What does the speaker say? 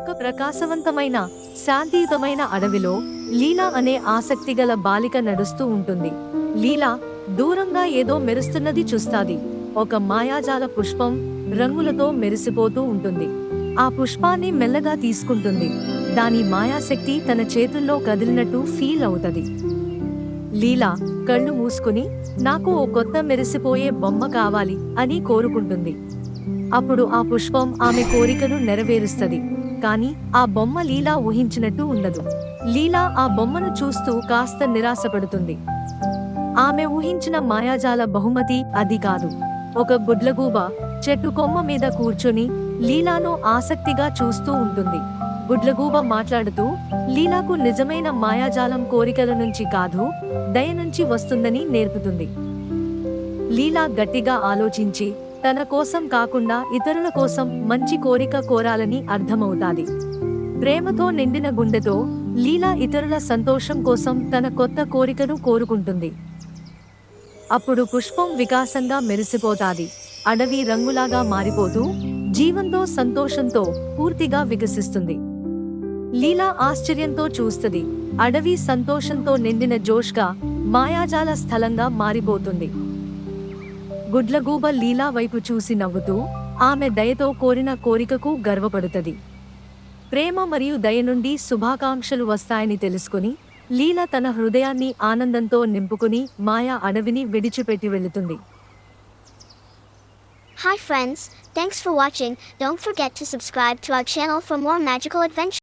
ఒక ప్రకాశవంతమైన శాంతియుతమైన అడవిలో లీలా అనే ఆసక్తిగల బాలిక నడుస్తూ ఉంటుంది. లీలా దూరంగా ఏదో మెరుస్తున్నది చూస్తాది. ఒక మాయాజాల పుష్పం రంగులతో మెరిసిపోతూ ఉంటుంది. ఆ పుష్పాన్ని మెల్లగా తీసుకుంటుంది. దాని మాయాశక్తి తన చేతుల్లో కదిలినట్టు ఫీల్ అవుతది. లీలా కళ్ళు మూసుకుని నాకు ఓ కొత్త మెరిసిపోయే బొమ్మ కావాలి అని కోరుకుంటుంది. అప్పుడు ఆ పుష్పం ఆమె కోరికను నెరవేరుస్తది. కాని ఆ బొమ్మ లీలా ఊహించినట్టు ఉండదు. లీలా ఆ బొమ్మను చూస్తూ కాస్త నిరాశపడుతుంది. ఆమె ఊహించిన మాయాజాల బహుమతి అది కాదు. ఒక గుడ్లగూబ చెట్టు కొమ్మ మీద కూర్చొని లీలాను ఆసక్తిగా చూస్తూ ఉంటుంది. గుడ్లగూబ మాట్లాడుతూ లీలాకు నిజమైన మాయాజాలం కోరికల నుంచి కాదు, దయ నుంచి వస్తుందని నేర్పుతుంది. లీలా గట్టిగా ఆలోచించి తన కోసం కాకుండా ఇతరుల కోసం మంచి కోరిక కోరాలని అర్థమవుతాది. ప్రేమతో నిండిన గుండెతో లీలా ఇతరుల సంతోషం కోసం తన కొత్త కోరికను కోరుకుంటుంది. అప్పుడు పుష్పం వికాసంగా మెరిసిపోతాది. అడవి రంగులాగా మారిపోతూ జీవంతో సంతోషంతో పూర్తిగా వికసిస్తుంది. లీలా ఆశ్చర్యంతో చూస్తది. అడవి సంతోషంతో నిండిన జోష్గా మాయాజాల స్థలంగా మారిపోతుంది. గుడ్లగూబ లీలా వైపు చూసి నవ్వుతూ ఆమె దయతో కోరిన కోరికకు గర్వపడుతది. ప్రేమ మరియు దయ నుండి శుభాకాంక్షలు వస్తాయని తెలుసుకుని లీలా తన హృదయాన్ని ఆనందంతో నింపుకుని మాయా అడవిని విడిచిపెట్టి వెళుతుంది. Hi friends, thanks for watching. Don't forget to subscribe to our channel for more magical adventures.